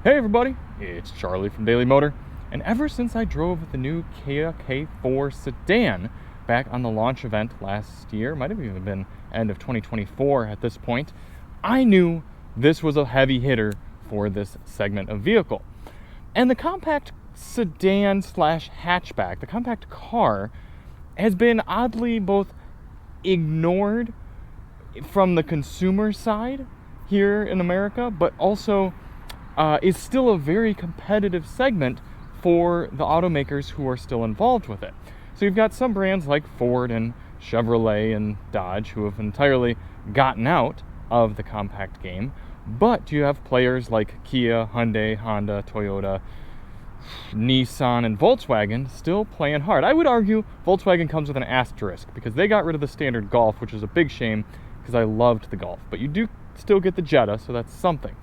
Hey everybody, it's Charlie from Daily Motor, and ever since I drove the new Kia K4 sedan back on the launch event last year, might have even been end of 2024 at this point, I knew this was a heavy hitter for this segment of vehicle. And the compact sedan slash hatchback, the compact car, has been oddly both ignored from the consumer side here in America, but also is still a very competitive segment for the automakers who are still involved with it. So you've got some brands like Ford and Chevrolet and Dodge who have entirely gotten out of the compact game, but you have players like Kia, Hyundai, Honda, Toyota, Nissan, and Volkswagen still playing hard. I would argue Volkswagen comes with an asterisk because they got rid of the standard Golf, which is a big shame because I loved the Golf, but you do still get the Jetta, so that's something.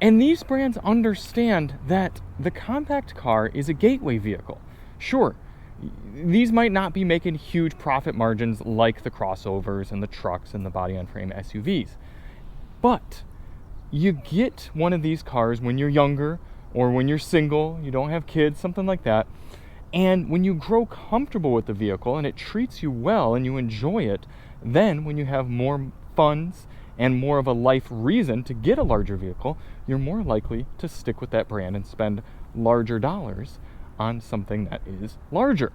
And these brands understand that the compact car is a gateway vehicle. Sure, these might not be making huge profit margins like the crossovers and the trucks and the body-on-frame SUVs, but you get one of these cars when you're younger or when you're single, you don't have kids, something like that, and when you grow comfortable with the vehicle and it treats you well and you enjoy it, then when you have more funds and more of a life reason to get a larger vehicle, you're more likely to stick with that brand and spend larger dollars on something that is larger.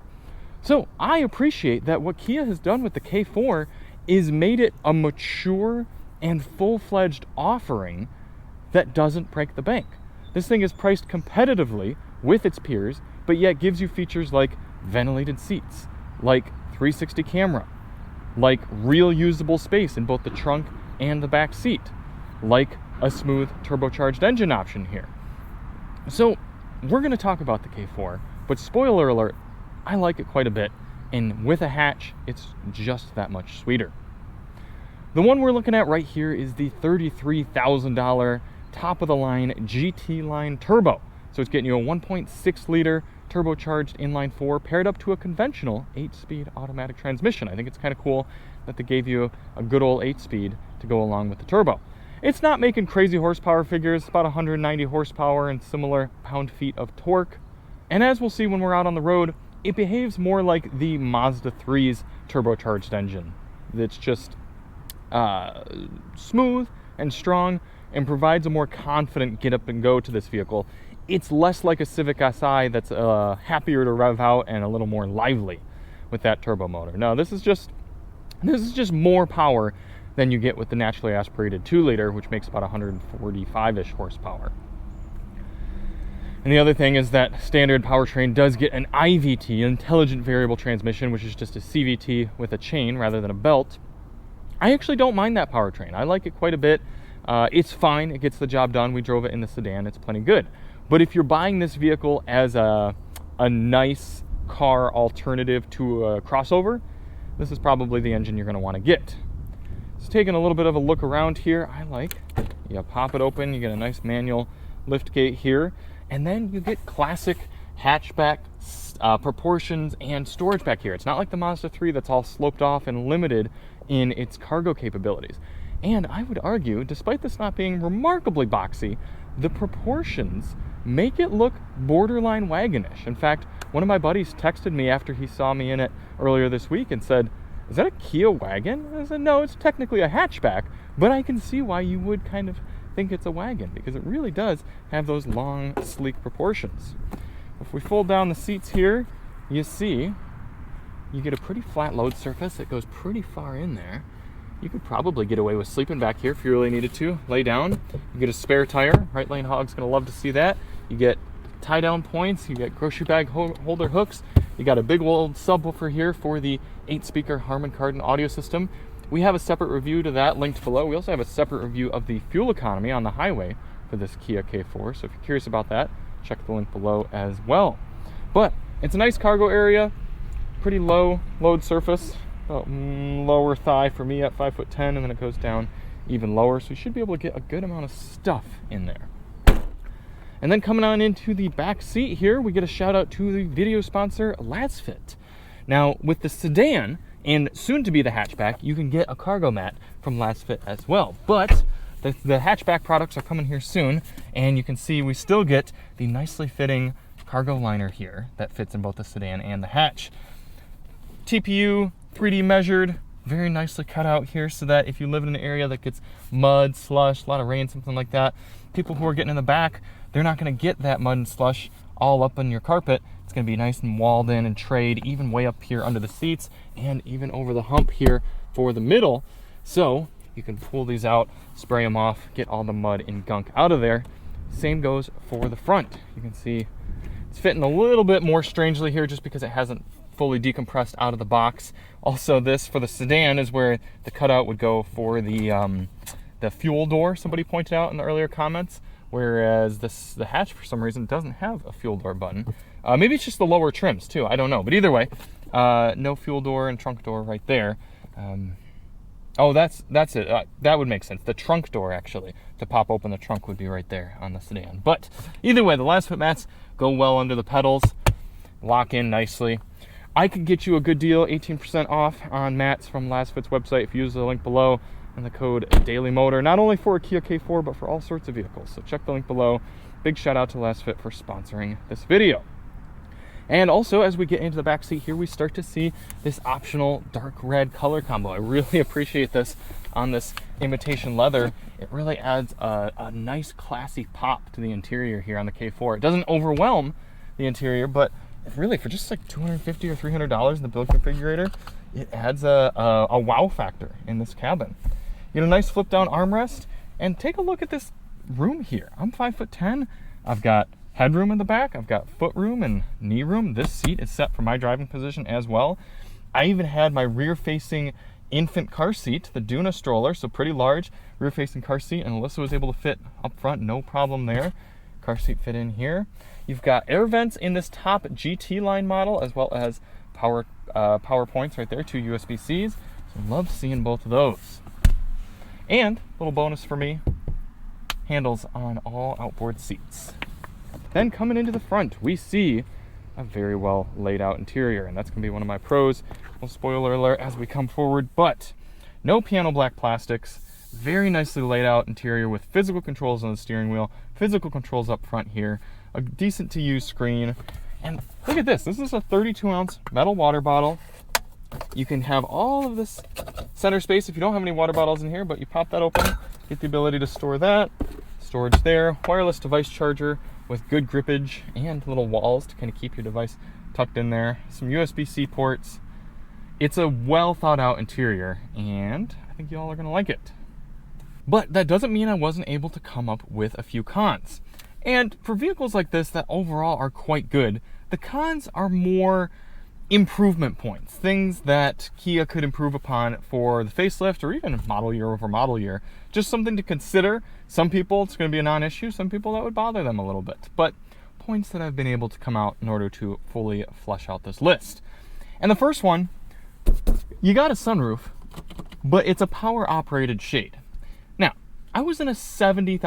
So I appreciate that what Kia has done with the K4 is made it a mature and full-fledged offering that doesn't break the bank. This thing is priced competitively with its peers, but yet gives you features like ventilated seats, like 360 camera, like real usable space in both the trunk and the back seat, like a smooth turbocharged engine option here. So we're going to talk about the K4, but spoiler alert, I like it quite a bit, and with a hatch, it's just that much sweeter. The one we're looking at right here is the $33,000 top-of-the-line GT Line Turbo. So it's getting you a 1.6 liter turbocharged inline 4 paired up to a conventional 8-speed automatic transmission. I think it's kind of cool that they gave you a good old 8-speed to go along with the turbo. It's not making crazy horsepower figures, about 190 horsepower and similar pound-feet of torque. And as we'll see when we're out on the road, it behaves more like the Mazda 3's turbocharged engine. It's just smooth and strong and provides a more confident get up and go to this vehicle. It's less like a Civic Si that's happier to rev out and a little more lively with that turbo motor. No, this is just more power than you get with the naturally aspirated 2-liter, which makes about 145-ish horsepower. And the other thing is that standard powertrain does get an IVT, intelligent variable transmission, which is just a CVT with a chain rather than a belt. I actually don't mind that powertrain. I like it quite a bit. It's fine. It gets the job done. We drove it in the sedan. It's plenty good. But if you're buying this vehicle as a nice car alternative to a crossover, this is probably the engine you're going to want to get. Just taking a little bit of a look around here, you pop it open, you get a nice manual lift gate here, and then you get classic hatchback proportions and storage back here. It's not like the Mazda 3 that's all sloped off and limited in its cargo capabilities. And I would argue, despite this not being remarkably boxy, the proportions make it look borderline wagonish. In fact, one of my buddies texted me after he saw me in it earlier this week and said, "Is that a Kia wagon?" I said, "No, it's technically a hatchback, but I can see why you would kind of think it's a wagon because it really does have those long, sleek proportions." If we fold down the seats here, you see you get a pretty flat load surface that goes pretty far in there. You could probably get away with sleeping back here if you really needed to. Lay down. You get a spare tire. Right lane hog's going to love to see that. You get tie down points. You get grocery bag holder hooks. You got a big old subwoofer here for the 8-speaker Harman Kardon audio system. We have a separate review to that linked below. We also have a separate review of the fuel economy on the highway for this Kia K4. So if you're curious about that, check the link below as well. But it's a nice cargo area. Pretty low load surface. Lower thigh for me at 5'10", and then it goes down even lower, so you should be able to get a good amount of stuff in there. And then coming on into the back seat here, we get a shout out to the video sponsor Lasfit. Now with the sedan and soon to be the hatchback, you can get a cargo mat from Lasfit as well, but The hatchback products are coming here soon, and you can see we still get the nicely fitting cargo liner here that fits in both the sedan and the hatch. TPU 3D measured, very nicely cut out here so that if you live in an area that gets mud, slush, a lot of rain, something like that, people who are getting in the back, they're not going to get that mud and slush all up on your carpet. It's going to be nice and walled in and trayed, even way up here under the seats and even over the hump here for the middle. So you can pull these out, spray them off, get all the mud and gunk out of there. Same goes for the front. You can see it's fitting a little bit more strangely here just because it hasn't fully decompressed out of the box. Also, this for the sedan is where the cutout would go for the fuel door, somebody pointed out in the earlier comments, whereas the hatch for some reason doesn't have a fuel door button. Maybe it's just the lower trims too, I don't know. But either way, no fuel door and trunk door right there. Oh, that's it. That would make sense. The trunk door, actually, to pop open the trunk would be right there on the sedan. But either way, the last fit mats go well under the pedals, lock in nicely. I could get you a good deal, 18% off on mats from Last Fit's website if you use the link below and the code Daily Motor, not only for a Kia K4, but for all sorts of vehicles. So check the link below. Big shout out to Last Fit for sponsoring this video. And also, as we get into the back seat here, we start to see this optional dark red color combo. I really appreciate this on this imitation leather. It really adds a nice classy pop to the interior here on the K4. It doesn't overwhelm the interior, but really for just like $250 or $300 in the build configurator, it adds a wow factor in this cabin. You get a nice flip down armrest, and take a look at this room here. I'm 5'10". I've got headroom in the back, I've got foot room and knee room. This seat is set for my driving position as well. I even had my rear facing infant car seat, the Duna stroller, so pretty large rear facing car seat, and Alyssa was able to fit up front, no problem there. Car seat fit in here. You've got air vents in this top GT line model, as well as power points right there, 2 USB-Cs. So love seeing both of those. And little bonus for me, handles on all outboard seats. Then coming into the front, we see a very well laid out interior, and that's gonna be one of my pros. Well, spoiler alert as we come forward, but no piano black plastics, very nicely laid out interior with physical controls on the steering wheel, physical controls up front here, a decent to use screen. And look at this, this is a 32-ounce metal water bottle. You can have all of this center space if you don't have any water bottles in here, but you pop that open, get the ability to store that, storage there, wireless device charger with good grippage and little walls to kind of keep your device tucked in there, some USB-C ports. It's a well thought out interior, and I think y'all are gonna like it. But that doesn't mean I wasn't able to come up with a few cons. And for vehicles like this that overall are quite good, the cons are more improvement points, things that Kia could improve upon for the facelift or even model year over model year. Just something to consider. Some people it's going to be a non-issue, some people that would bother them a little bit. But points that I've been able to come out in order to fully flesh out this list. And the first one, you got a sunroof, but it's a power operated shade. Now, I was in a $70,000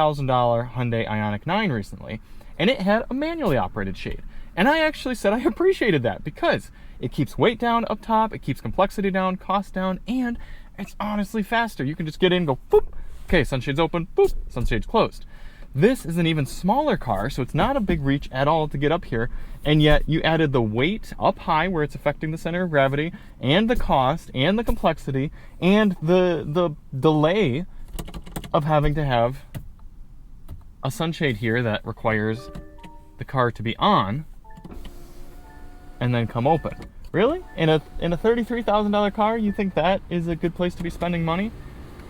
Hyundai Ioniq 9 recently, and it had a manually operated shade. And I actually said I appreciated that because it keeps weight down up top, it keeps complexity down, cost down, and it's honestly faster. You can just get in, go boop, okay, sunshade's open, boop, sunshade's closed. This is an even smaller car, so it's not a big reach at all to get up here, and yet you added the weight up high where it's affecting the center of gravity, and the cost, and the complexity, and the delay of having to have a sunshade here that requires the car to be on and then come open. Really? In a $33,000 car, you think that is a good place to be spending money?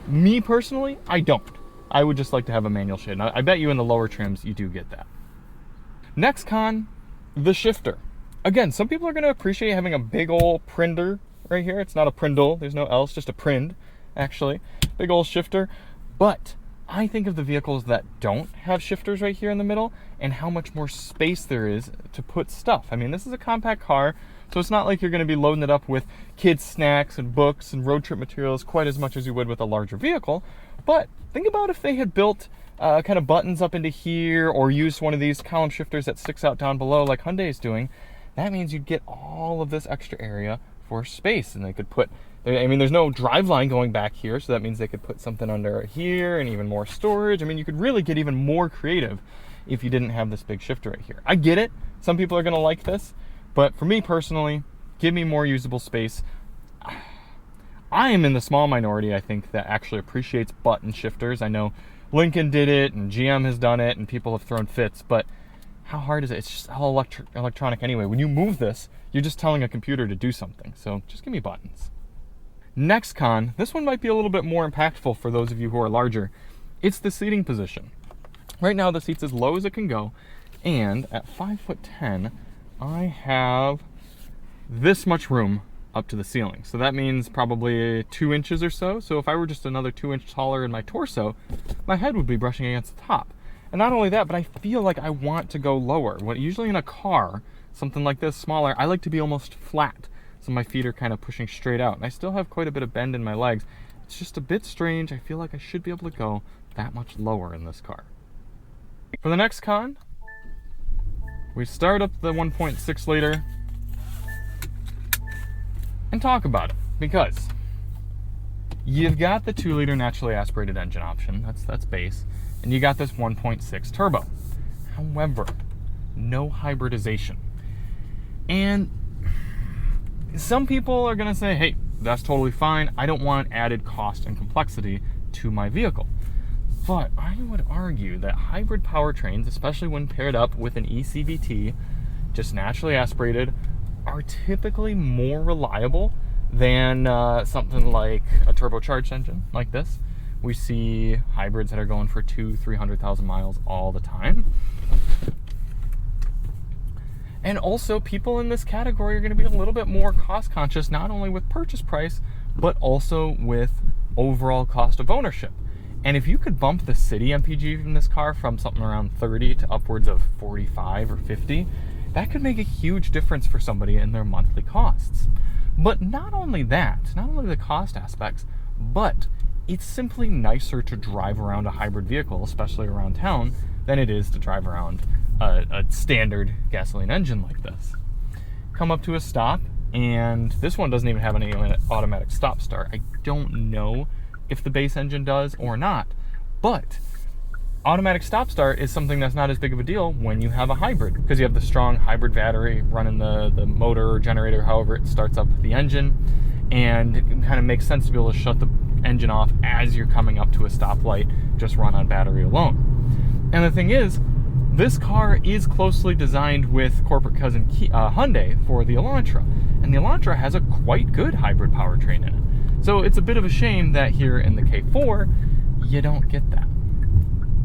Me personally, I don't. I would just like to have a manual shade. Now, I bet you in the lower trims you do get that. Next con, the shifter. Again, some people are going to appreciate having a big old prinder right here. It's not a prindle, there's no L, it's just a prind, actually. Big old shifter. But I think of the vehicles that don't have shifters right here in the middle and how much more space there is to put stuff. I mean, this is a compact car, so it's not like you're going to be loading it up with kids' snacks and books and road trip materials quite as much as you would with a larger vehicle. But think about if they had built kind of buttons up into here or used one of these column shifters that sticks out down below like Hyundai is doing. That means you'd get all of this extra area for space, and they could put I mean, there's no drive line going back here, so that means they could put something under here and even more storage. I mean, you could really get even more creative if you didn't have this big shifter right here. I get it. Some people are going to like this, but for me personally, give me more usable space. I am in the small minority, I think, that actually appreciates button shifters. I know Lincoln did it and GM has done it and people have thrown fits, but how hard is it? It's just all electronic anyway. When you move this, you're just telling a computer to do something. So just give me buttons. Next con, this one might be a little bit more impactful for those of you who are larger. It's the seating position. Right now the seat's as low as it can go, and at 5'10", I have this much room up to the ceiling. So that means probably 2 inches or so. So if I were just another 2 inch taller in my torso, my head would be brushing against the top. And not only that, but I feel like I want to go lower. Usually in a car, something like this, smaller, I like to be almost flat. So my feet are kind of pushing straight out. And I still have quite a bit of bend in my legs. It's just a bit strange. I feel like I should be able to go that much lower in this car. For the next con, we start up the 1.6 liter and talk about it, because you've got the 2 liter naturally aspirated engine option. That's base. And you got this 1.6 turbo. However, no hybridization. And some people are gonna say, hey, that's totally fine. I don't want added cost and complexity to my vehicle. But I would argue that hybrid powertrains, especially when paired up with an ECVT, just naturally aspirated, are typically more reliable than something like a turbocharged engine like this. We see hybrids that are going for 200,000-300,000 miles all the time. And also, people in this category are going to be a little bit more cost conscious, not only with purchase price, but also with overall cost of ownership. And if you could bump the city MPG in this car from something around 30 to upwards of 45 or 50, that could make a huge difference for somebody in their monthly costs. But not only that, not only the cost aspects, but it's simply nicer to drive around a hybrid vehicle, especially around town, than it is to drive around a standard gasoline engine like this. Come up to a stop, and this one doesn't even have any automatic stop start. I don't know if the base engine does or not, but automatic stop start is something that's not as big of a deal when you have a hybrid, because you have the strong hybrid battery running the motor or generator, however it starts up the engine, and it kind of makes sense to be able to shut the engine off as you're coming up to a stoplight, just run on battery alone. And the thing is, this car is closely designed with corporate cousin Hyundai for the Elantra, and the Elantra has a quite good hybrid powertrain in it. So it's a bit of a shame that here in the K4, you don't get that.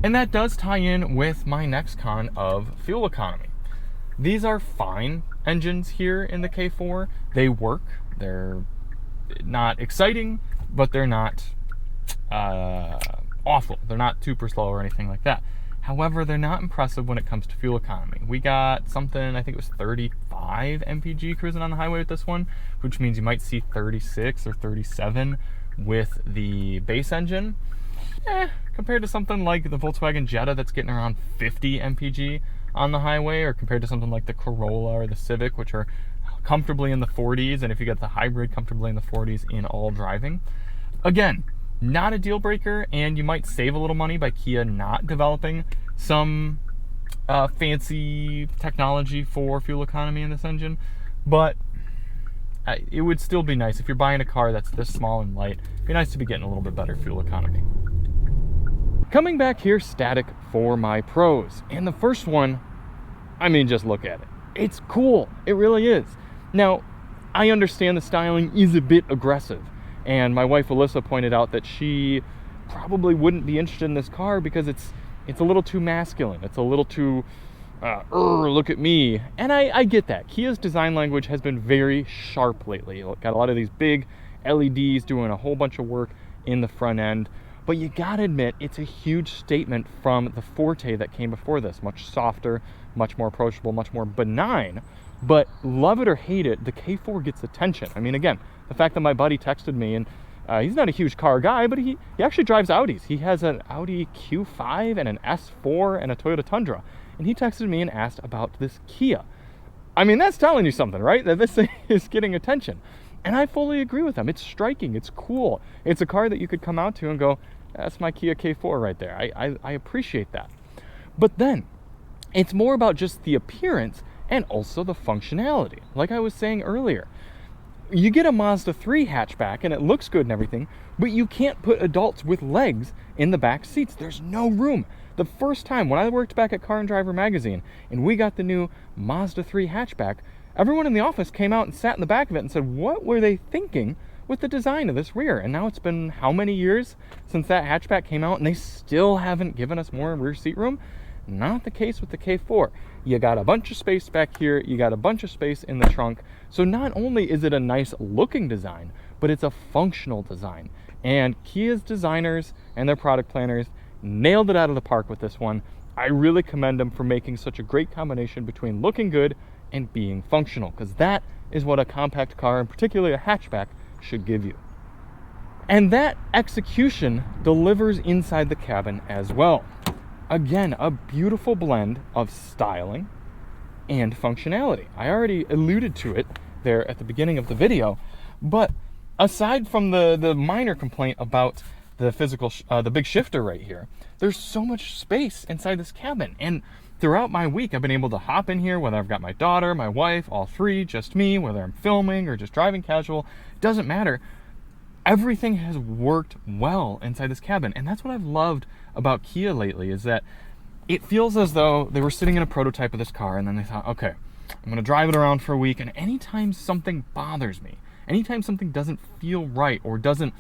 And that does tie in with my next con of fuel economy. These are fine engines here in the K4. They work. They're not exciting, but they're not awful. They're not super slow or anything like that. However, they're not impressive when it comes to fuel economy. We got something, I think it was 35 mpg cruising on the highway with this one, which means you might see 36 or 37 with the base engine. Compared to something like the Volkswagen Jetta that's getting around 50 mpg on the highway, or compared to something like the Corolla or the Civic, which are comfortably in the 40s, and if you get the hybrid, comfortably in the 40s in all driving. Again, not a deal breaker, and you might save a little money by Kia not developing some fancy technology for fuel economy in this engine, but it would still be nice if you're buying a car that's this small and light. It'd be nice to be getting a little bit better fuel economy. Coming back here static for my pros, and the first one, I mean, just look at it. It's cool. It really is. Now, I understand the styling is a bit aggressive, and my wife Alyssa pointed out that she probably wouldn't be interested in this car because it's a little too masculine. It's a little too, look at me. And I get that. Kia's design language has been very sharp lately. Got a lot of these big LEDs doing a whole bunch of work in the front end. But you gotta admit, it's a huge statement from the Forte that came before this. Much softer, much more approachable, much more benign. But love it or hate it, the K4 gets attention. I mean, again, the fact that my buddy texted me, and he's not a huge car guy, but he actually drives Audis. He has an Audi Q5 and an S4 and a Toyota Tundra. And he texted me and asked about this Kia. I mean, that's telling you something, right? That this thing is getting attention. And I fully agree with them. It's striking. It's cool. It's a car that you could come out to and go, that's my Kia K4 right there. I appreciate that. But then, it's more about just the appearance and also the functionality. Like I was saying earlier, you get a Mazda 3 hatchback and it looks good and everything, but you can't put adults with legs in the back seats. There's no room. The first time when I worked back at Car and Driver magazine and we got the new Mazda 3 hatchback, everyone in the office came out and sat in the back of it and said, what were they thinking with the design of this rear? And now it's been how many years since that hatchback came out and they still haven't given us more rear seat room? Not the case with the K4. You got a bunch of space back here, you got a bunch of space in the trunk. So not only is it a nice looking design, but it's a functional design. And Kia's designers and their product planners nailed it out of the park with this one. I really commend them for making such a great combination between looking good and being functional, because that is what a compact car, and particularly a hatchback, should give you. And that execution delivers inside the cabin as well. Again, a beautiful blend of styling and functionality. I already alluded to it there at the beginning of the video, but aside from the minor complaint about the the big shifter right here, there's so much space inside this cabin. And throughout my week, I've been able to hop in here, whether I've got my daughter, my wife, all three, just me, whether I'm filming or just driving casual, doesn't matter. Everything has worked well inside this cabin. And that's what I've loved about Kia lately, is that it feels as though they were sitting in a prototype of this car and then they thought, okay, I'm going to drive it around for a week, and anytime something bothers me, anytime something doesn't feel right or isn't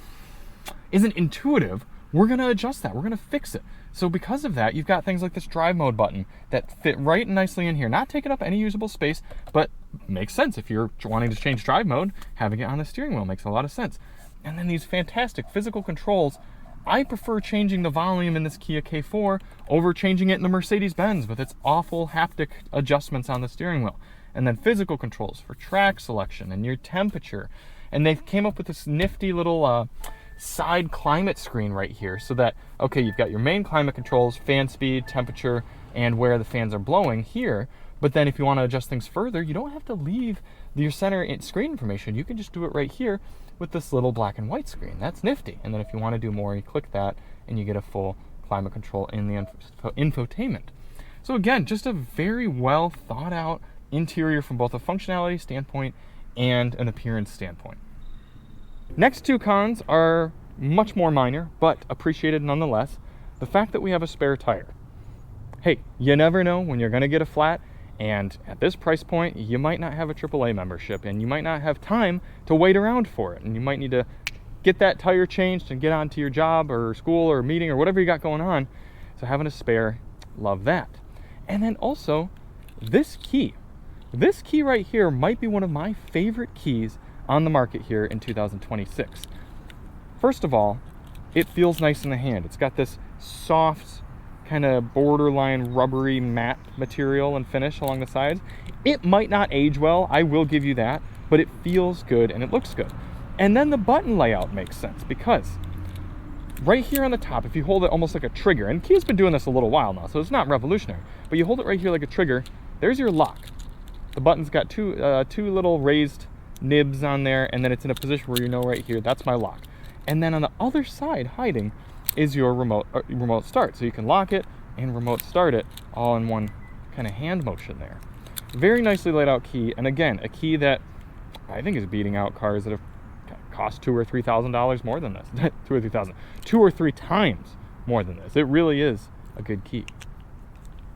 intuitive, we're going to adjust that. We're going to fix it. So because of that, you've got things like this drive mode button that fit right nicely in here, not taking up any usable space, but makes sense. If you're wanting to change drive mode, having it on the steering wheel makes a lot of sense. And then these fantastic physical controls. I prefer changing the volume in this Kia K4 over changing it in the Mercedes-Benz with its awful haptic adjustments on the steering wheel. And then physical controls for track selection and your temperature. And they came up with this nifty little side climate screen right here, so that, okay, you've got your main climate controls, fan speed, temperature, and where the fans are blowing here. But then if you want to adjust things further, you don't have to leave your center screen information. You can just do it right here with this little black and white screen. That's nifty. And then if you want to do more, you click that and you get a full climate control in the infotainment. So again, just a very well thought out interior from both a functionality standpoint and an appearance standpoint. Next two cons are much more minor, but appreciated nonetheless. The fact that we have a spare tire. Hey, you never know when you're going to get a flat, and at this price point, you might not have a AAA membership, and you might not have time to wait around for it, and you might need to get that tire changed and get on to your job or school or meeting or whatever you got going on. So having a spare, love that. And then also, this key. This key right here might be one of my favorite keys on the market here in 2026. First of all, it feels nice in the hand. It's got this soft, kind of borderline rubbery matte material and finish along the sides. It might not age well, I will give you that, but it feels good and it looks good. And then the button layout makes sense, because right here on the top, if you hold it almost like a trigger, and Kia's been doing this a little while now, so it's not revolutionary, but you hold it right here like a trigger, there's your lock. The button's got two little raised nibs on there, and then it's in a position where you know right here, that's my lock. And then on the other side, hiding, is your remote start. So you can lock it and remote start it all in one kind of hand motion there. Very nicely laid out key, and again, a key that I think is beating out cars that have cost $2,000 or $3,000 more than this. Two or three times more than this. It really is a good key.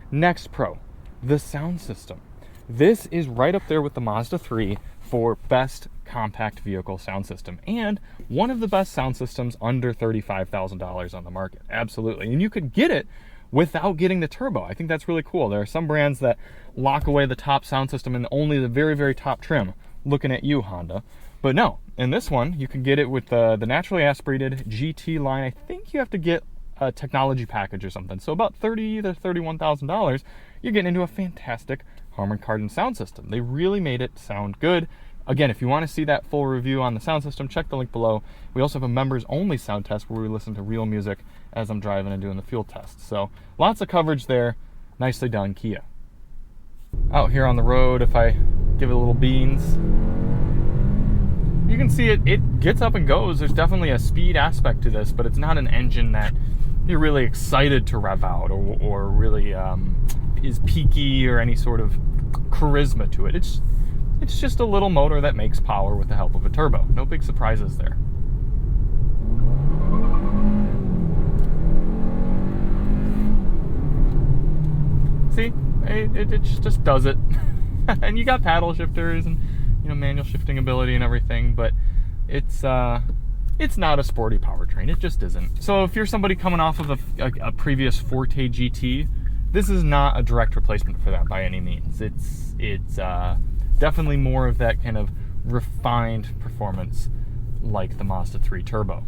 Next pro, the sound system. This is right up there with the Mazda 3 for best compact vehicle sound system, and one of the best sound systems under $35,000 on the market. Absolutely. And you could get it without getting the turbo. I think that's really cool. There are some brands that lock away the top sound system and only the very, very top trim. Looking at you, Honda. But no, in this one, you can get it with the naturally aspirated GT line. I think you have to get a technology package or something. So about $30,000 to $31,000, you're getting into a fantastic Harman Kardon sound system. They really made it sound good. Again, if you want to see that full review on the sound system, check the link below. We also have a members only sound test where we listen to real music as I'm driving and doing the fuel test. So lots of coverage there. Nicely done, Kia. Out here on the road, if I give it a little beans, you can see it gets up and goes. There's definitely a speed aspect to this, but it's not an engine that you're really excited to rev out or really is peaky or any sort of charisma to it. It's just a little motor that makes power with the help of a turbo. No big surprises there. See, it just does it. And you got paddle shifters and, you know, manual shifting ability and everything, but it's not a sporty powertrain. It just isn't. So if you're somebody coming off of a previous Forte GT, this is not a direct replacement for that by any means. It's definitely more of that kind of refined performance like the Mazda 3 Turbo.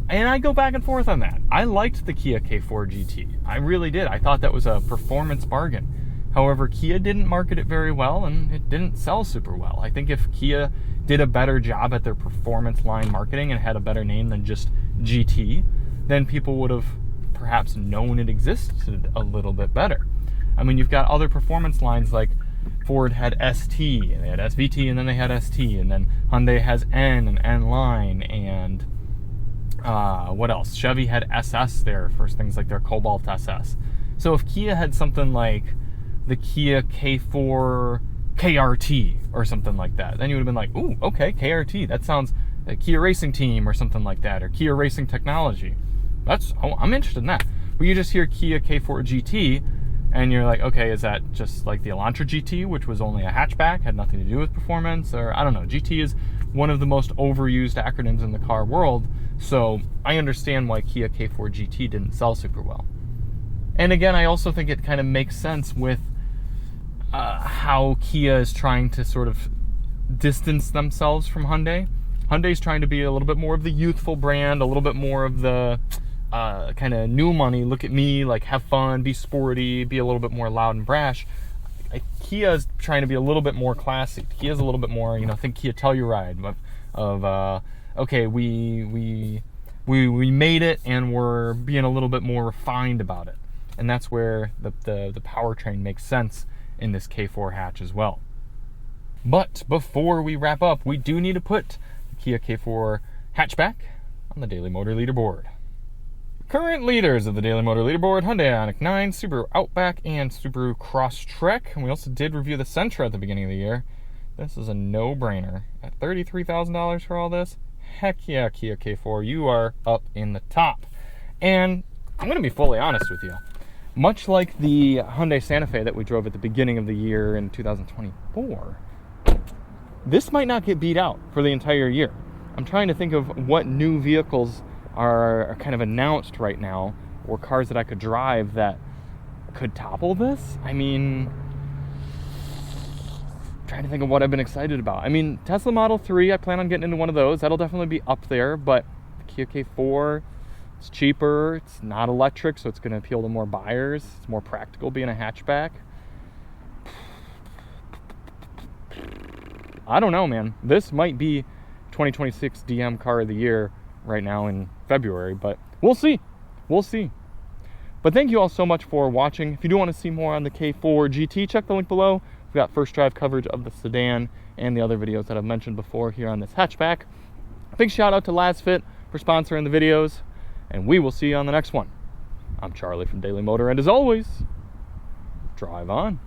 And I go back and forth on that. I liked the Kia K4 GT. I really did. I thought that was a performance bargain. However, Kia didn't market it very well, and it didn't sell super well. I think if Kia did a better job at their performance line marketing and had a better name than just GT, then people would have perhaps known it existed a little bit better. I mean, you've got other performance lines like Ford had ST, and they had SVT, and then they had ST, and then Hyundai has N and N line, and what else? Chevy had SS there for things like their Cobalt SS. So if Kia had something like the Kia K4 KRT or something like that, then you would have been like, ooh, okay, KRT, that sounds like Kia Racing Team or something like that, or Kia Racing Technology. I'm interested in that. But you just hear Kia K4 GT, and you're like, okay, is that just like the Elantra GT, which was only a hatchback, had nothing to do with performance? Or I don't know. GT is one of the most overused acronyms in the car world, so I understand why Kia K4 GT didn't sell super well. And again, I also think it kind of makes sense with how Kia is trying to sort of distance themselves from Hyundai. Hyundai's trying to be a little bit more of the youthful brand, a little bit more of the kind of new money, look at me, like have fun, be sporty, be a little bit more loud and brash. Kia's trying to be a little bit more classy. Kia's a little bit more, think Kia Telluride of okay, we made it and we're being a little bit more refined about it. And that's where the powertrain makes sense in this K4 hatch as well. But before we wrap up, we do need to put the Kia K4 hatchback on the Daily Motor Leaderboard. Current leaders of the Daily Motor Leaderboard: Hyundai Ioniq 9, Subaru Outback, and Subaru Crosstrek. And we also did review the Sentra at the beginning of the year. This is a no-brainer. At $33,000 for all this, heck yeah, Kia K4, you are up in the top. And I'm going to be fully honest with you. Much like the Hyundai Santa Fe that we drove at the beginning of the year in 2024, this might not get beat out for the entire year. I'm trying to think of what new vehicles are kind of announced right now, or cars that I could drive that could topple this. I mean, I'm trying to think of what I've been excited about. I mean, Tesla Model 3, I plan on getting into one of those. That'll definitely be up there, but the Kia K4, it's cheaper, it's not electric, so it's going to appeal to more buyers. It's more practical being a hatchback. I don't know, man. This might be 2026 DM car of the year right now in February, but we'll see. We'll see. But thank you all so much for watching. If you do want to see more on the K4 GT, check the link below. We've got first drive coverage of the sedan and the other videos that I've mentioned before here on this hatchback. Big shout out to LasFit for sponsoring the videos, and we will see you on the next one. I'm Charlie from Daily Motor, and as always, drive on.